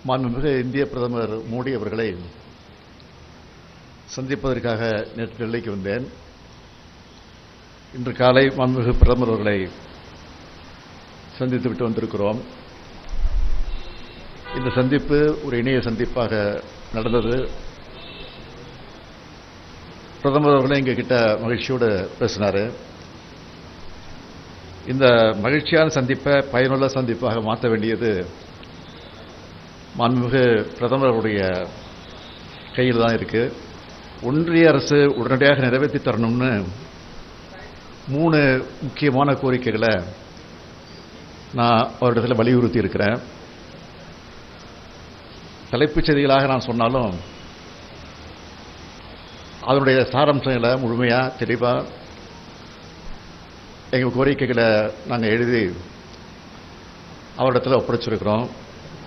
மாண்புமிகு இந்திய பிரதமர் மோடி அவர்களை சந்திப்பதற்காக நேற்று டெல்லிக்கு வந்தேன். இன்று காலை மாண்புமிகு பிரதமர் அவர்களை சந்தித்துவிட்டு வந்திருக்கிறோம். இந்த சந்திப்பு ஒரு இணைய சந்திப்பாக நடந்தது. பிரதமர் அவர்களே எங்ககிட்ட மகிழ்ச்சியோடு பேசினார். இந்த மகிழ்ச்சியான சந்திப்பை பயனுள்ள சந்திப்பாக மாற்ற வேண்டியது மாண்புமிகு பிரதமர் அவருடைய கையில் தான் இருக்கு. ஒன்றிய அரசு உடனடியாக நிறைவேற்றி தரணும்னு 3 முக்கியமான கோரிக்கைகளை நான் அவரிடத்தில் வலியுறுத்தி இருக்கிறேன். தலைப்புச் செய்திகளாக நான் சொன்னாலும் அதனுடைய சாராம்சங்களை முழுமையாக தெளிவாக எங்கள் கோரிக்கைகளை நாங்கள் எழுதி அவரிடத்தில் ஒப்படைச்சிருக்கிறோம்.